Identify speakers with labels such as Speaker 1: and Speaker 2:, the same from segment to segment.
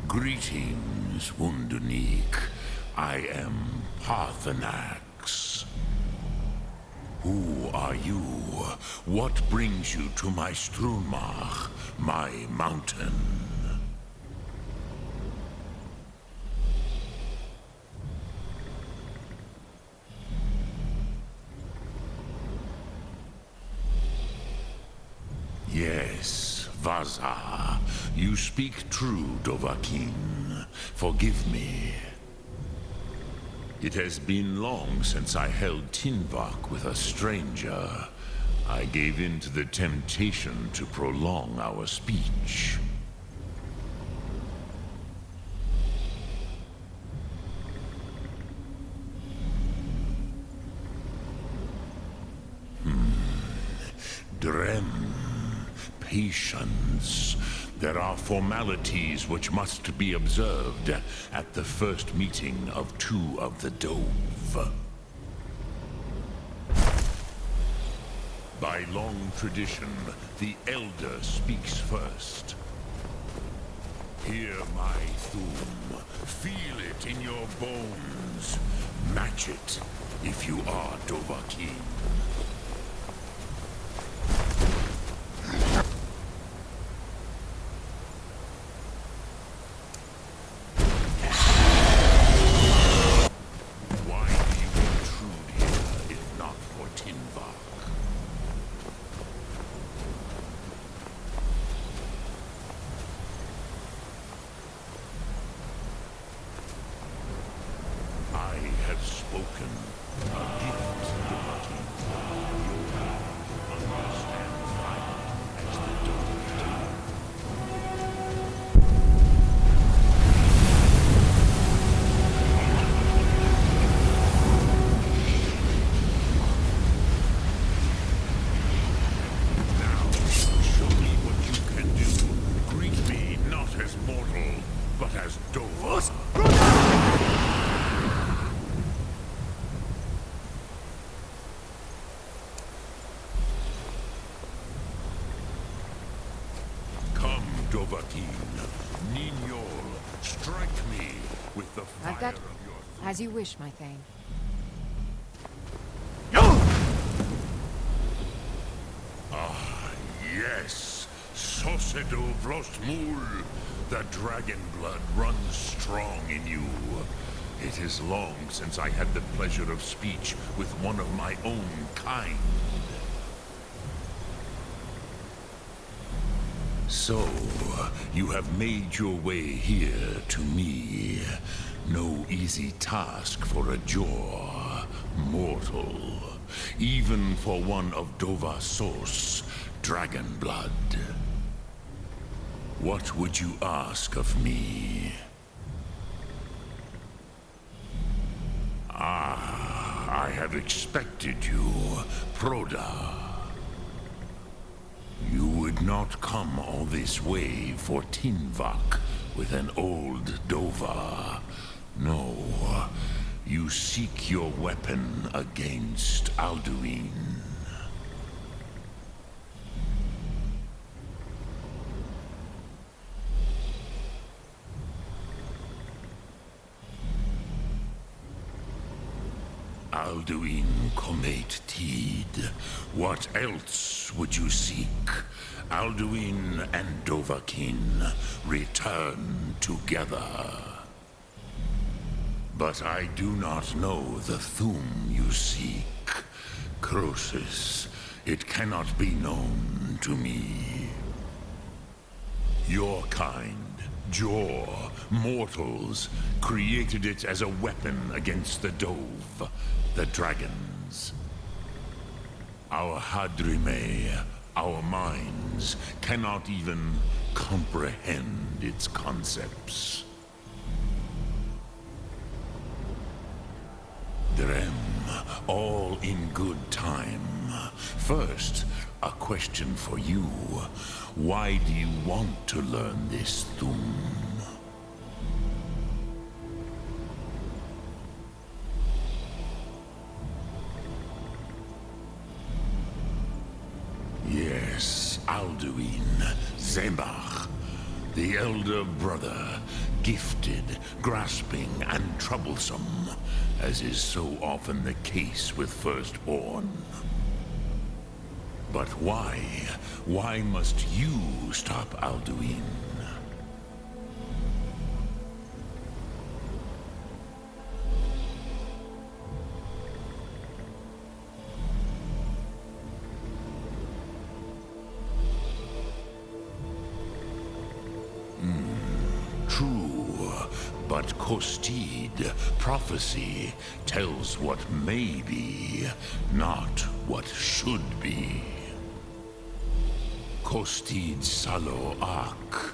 Speaker 1: Greetings, Wunderneek. I am Paarthurnax. Who are you? What brings you to my Strunmach, my mountain? Yes, Vaza. You speak true, Dovahkiin. Forgive me. It has been long since I held Tinvak with a stranger. I gave in to the temptation to prolong our speech. Drem. Patience. There are formalities which must be observed at the first meeting of two of the Dove. By long tradition, the Elder speaks first. Hear my thum. Feel it in your bones. Match it if you are Dovahkiin.
Speaker 2: As you wish, my Thane.
Speaker 1: Ah, yes. Sosedo Vrostmul. The dragon blood runs strong in you. It is long since I had the pleasure of speech with one of my own kind. So, you have made your way here to me. No easy task for a Jor, mortal. Even for one of Dova source, dragon blood. What would you ask of me? Ah, I have expected you, Proda. You would not come all this way for Tinvak with an old Dova. No, you seek your weapon against Alduin. Alduin Comate Teed. What else would you seek? Alduin and Dovahkiin return together. But I do not know the Thu'um you seek. Croesus, it cannot be known to me. Your kind, Jor, mortals, created it as a weapon against the Dove, the dragons. Our Hadrime, our minds, cannot even comprehend its concepts. Drem, all in good time. First, a question for you. Why do you want to learn this Thu'um? Yes, Alduin, Zebach, the elder brother, gifted, grasping, and troublesome, as is so often the case with Firstborn. But why? Why must you stop Alduin? True, but Kostid, prophecy, tells what may be, not what should be. Kostid Salo Ak.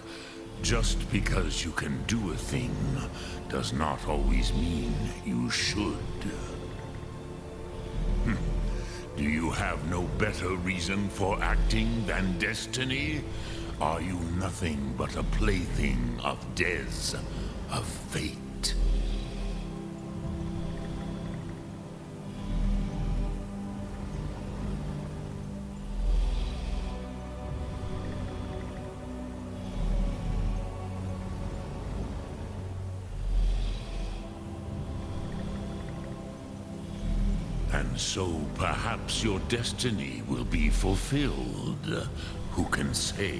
Speaker 1: Just because you can do a thing does not always mean you should. Do you have no better reason for acting than destiny? Are you nothing but a plaything of Des, of fate? And so perhaps your destiny will be fulfilled. Who can say?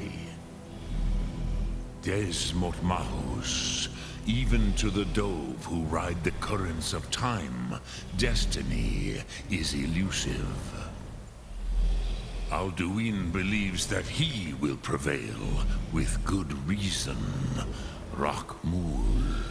Speaker 1: Des Motmahus, even to the Dove who ride the currents of time, destiny is elusive. Alduin believes that he will prevail, with good reason. Rakmul.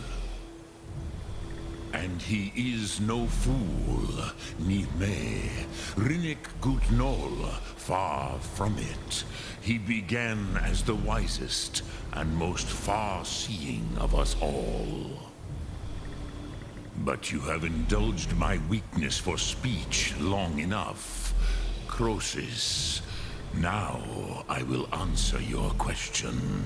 Speaker 1: And he is no fool, Nime, Rinnik Gutnol, far from it. He began as the wisest and most far-seeing of us all. But you have indulged my weakness for speech long enough. Croesus, now I will answer your question.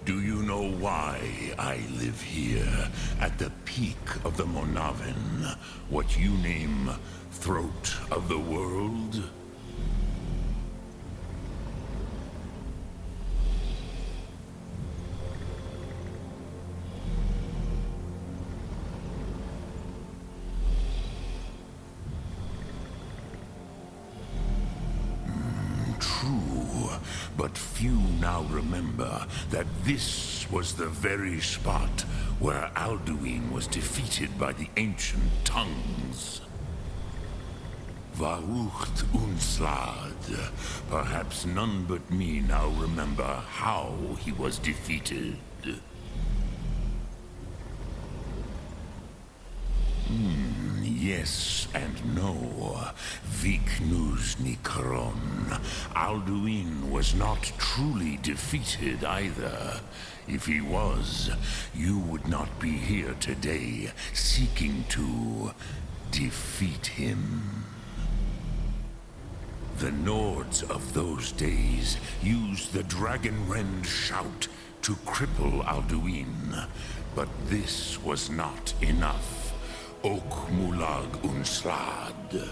Speaker 1: Do you know why I live here, at the peak of the Monavin, what you name Throat of the World? True, but few now remember that this was the very spot where Alduin was defeated by the ancient tongues. Varucht Unslad. Perhaps none but me now remember how he was defeated. Yes and no. Viknus Nikaron. Alduin was not truly defeated either. If he was, you would not be here today seeking to defeat him. The Nords of those days used the Dragonrend shout to cripple Alduin, but this was not enough. Ok Mulag Unslad.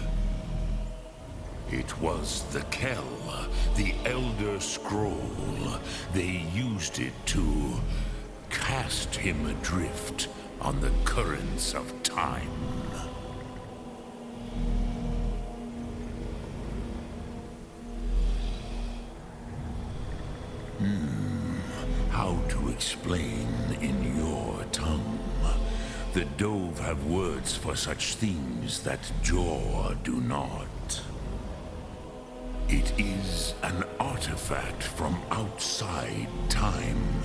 Speaker 1: It was the Kell, the Elder Scroll. They used it to cast him adrift on the currents of time. How to explain in your tongue? The Dove have words for such things that Jor do not. It is an artifact from outside time.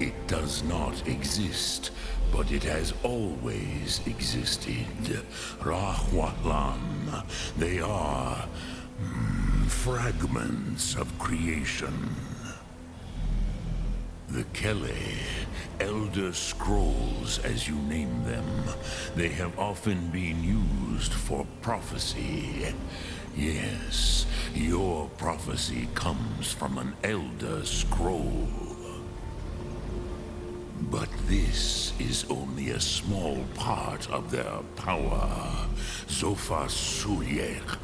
Speaker 1: It does not exist, but it has always existed. Rahwatlan. They are fragments of creation. The Kele, Elder Scrolls as you name them, they have often been used for prophecy. Yes, your prophecy comes from an Elder Scroll. But this is only a small part of their power. Zofa Sulyek.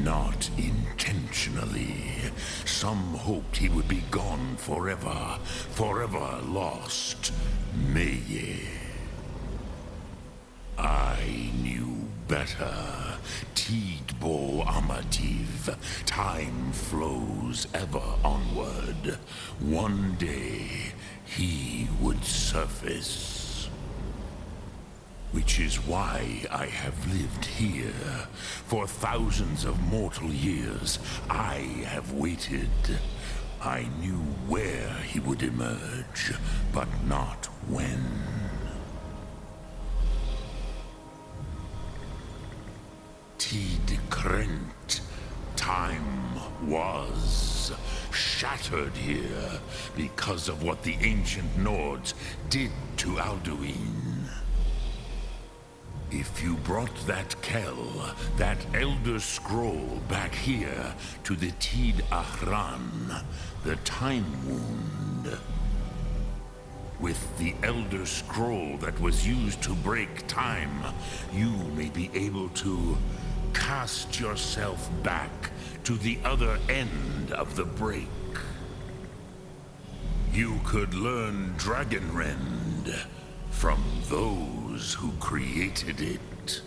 Speaker 1: Not intentionally. Some hoped he would be gone forever, forever lost. Meye. I knew better. Tidbo Amativ. Time flows ever onward. One day, he would surface. Which is why I have lived here. For thousands of mortal years, I have waited. I knew where he would emerge, but not when. Tid Krent. Time was shattered here because of what the ancient Nords did to Alduin. If you brought that Kell, that Elder Scroll back here to the Tid Ahran, the Time Wound, with the Elder Scroll that was used to break time, you may be able to cast yourself back to the other end of the break. You could learn Dragonrend from those who created it.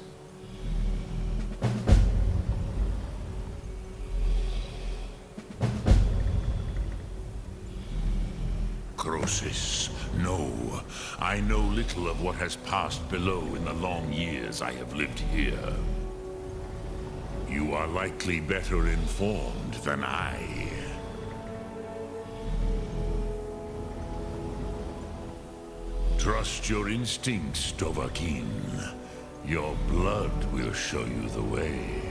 Speaker 1: Crosis, no. I know little of what has passed below in the long years I have lived here. You are likely better informed than I. Trust your instincts, Dovahkiin. Your blood will show you the way.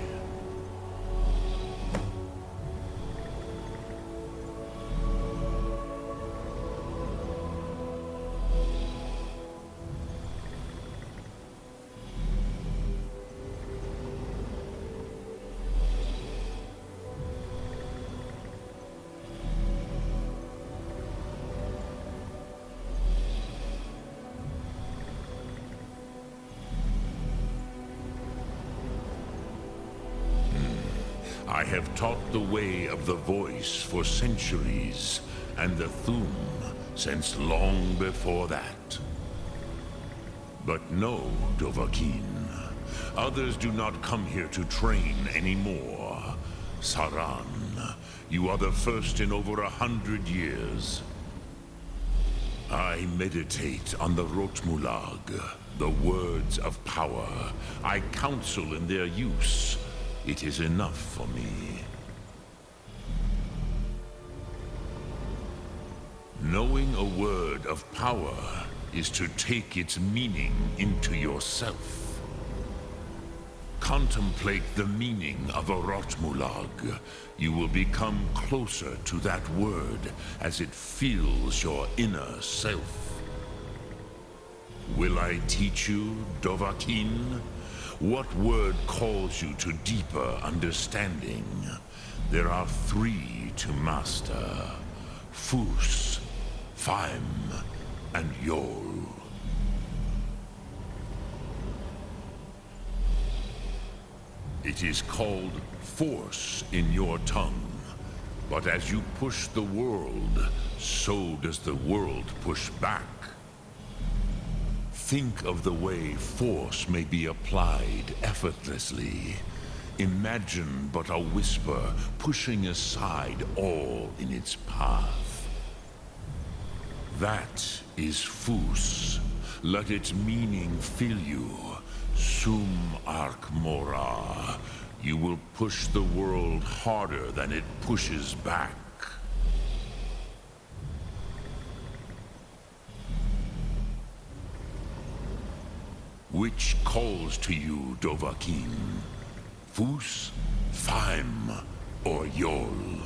Speaker 1: I have taught the way of the voice for centuries, and the Thum since long before that. But no, Dovahkiin. Others do not come here to train anymore. Saran, you are the first in over 100 years. I meditate on the Rotmulag, the words of power. I counsel in their use. It is enough for me. Knowing a word of power is to take its meaning into yourself. Contemplate the meaning of a Rotmulag. You will become closer to that word as it fills your inner self. Will I teach you, Dovahkiin? What word calls you to deeper understanding? There are 3 only to master Fus, Faim, and Yol. It is called force in your tongue, but as you push the world, so does the world push back. Think of the way force may be applied effortlessly. Imagine but a whisper pushing aside all in its path. That is Fus. Let its meaning fill you. Sum Arc Mora. You will push the world harder than it pushes back. Which calls to you, Dovahkiin? Fus, Faim, or Yol?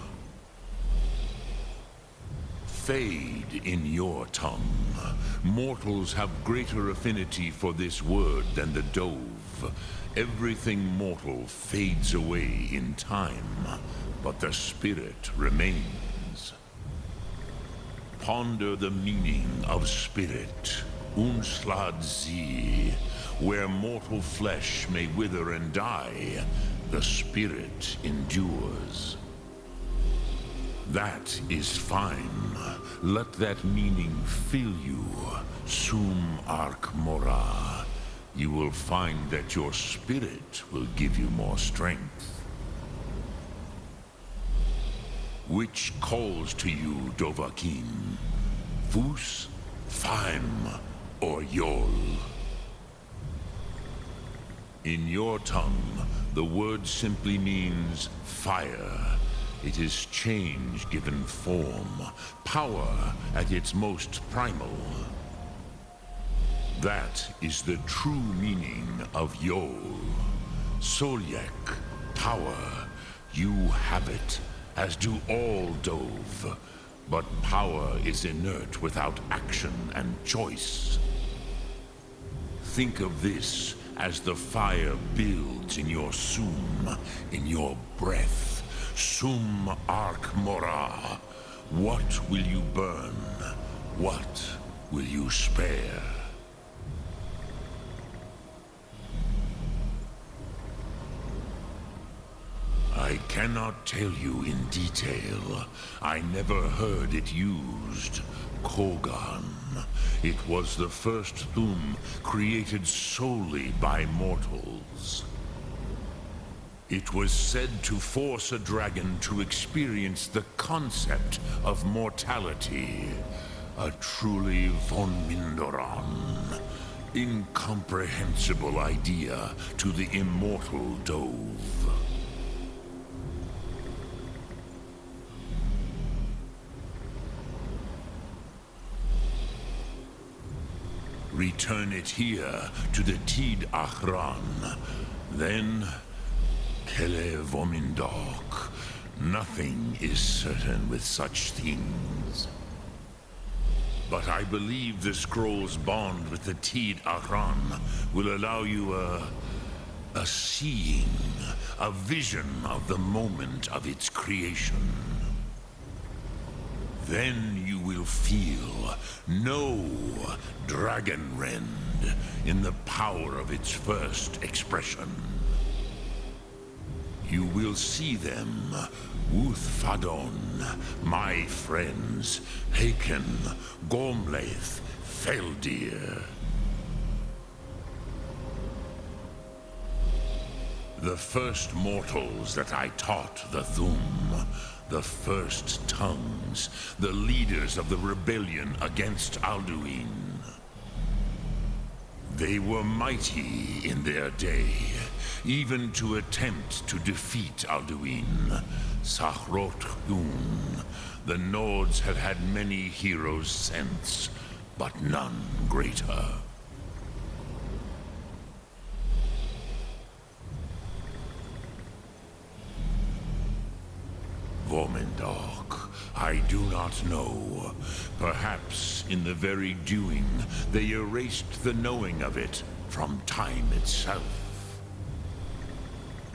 Speaker 1: Fade in your tongue. Mortals have greater affinity for this word than the Dove. Everything mortal fades away in time, but the spirit remains. Ponder the meaning of spirit. Unslad Zi. Where mortal flesh may wither and die, the spirit endures. That is fine. Let that meaning fill you. Sum Arc Mora. You will find that your spirit will give you more strength. Which calls to you, Dovahkiin? Fus, Faim, or Yol? In your tongue, the word simply means fire. It is change given form, power at its most primal. That is the true meaning of Yol. Solyek, power. You have it, as do all Dove. But power is inert without action and choice. Think of this as the fire builds in your sum, in your breath. Sum Arc Mora. What will you burn? What will you spare? I cannot tell you in detail. I never heard it used. Kogan. It was the first Thum created solely by mortals. It was said to force a dragon to experience the concept of mortality. A truly von Mindoran. Incomprehensible idea to the immortal Dove. Return it here to the Tid Achran. Then, Kele Vomindok. Nothing is certain with such things. But I believe the scroll's bond with the Tid Achran will allow you a seeing, a vision of the moment of its creation. Then you will feel, know Dragonrend in the power of its first expression. You will see them, Uthfadon, my friends, Haken, Gormlaith, Feldir. The first mortals that I taught the Thum. The first tongues, the leaders of the rebellion against Alduin. They were mighty in their day, even to attempt to defeat Alduin. Sahrot Hun. The Nords have had many heroes since, but none greater. Vormendok, I do not know. Perhaps in the very doing, they erased the knowing of it from time itself.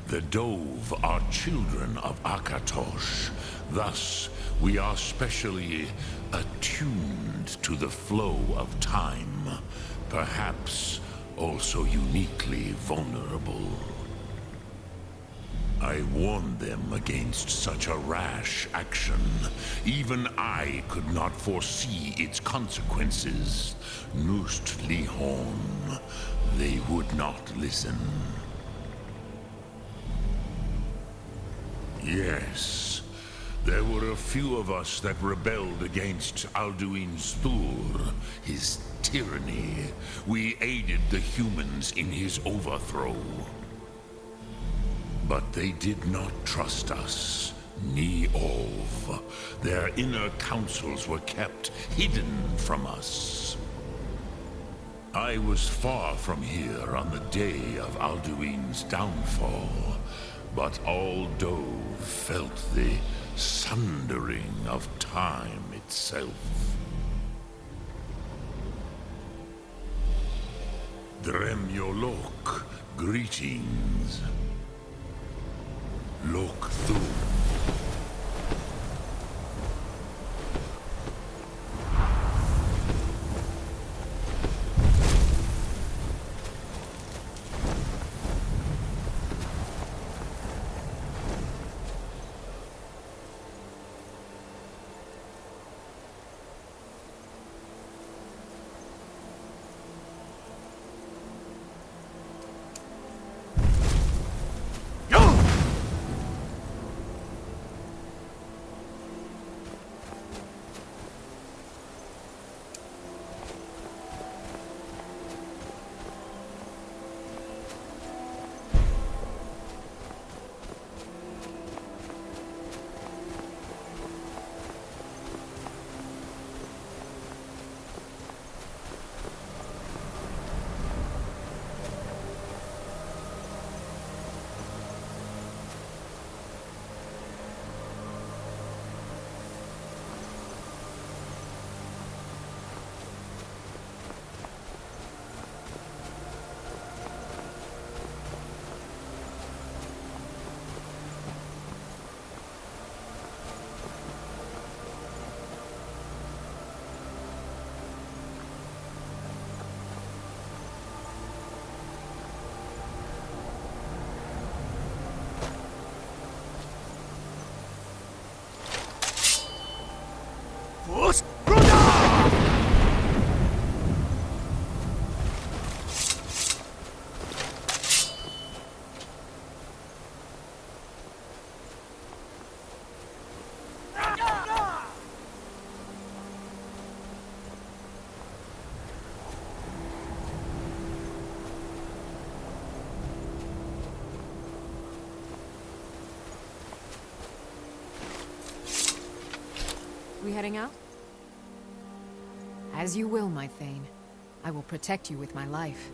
Speaker 1: The Dove are children of Akatosh. Thus, we are specially attuned to the flow of time. Perhaps also uniquely vulnerable. I warned them against such a rash action. Even I could not foresee its consequences. Nust Lihon, they would not listen. Yes, there were a few of us that rebelled against Alduin's Thur, his tyranny. We aided the humans in his overthrow. But they did not trust us, ni Ov. Their inner counsels were kept hidden from us. I was far from here on the day of Alduin's downfall, but all Dove felt the sundering of time itself. Dremyolok, greetings. Lok Thu.
Speaker 2: We heading out? As you will, my Thane. I will protect you with my life.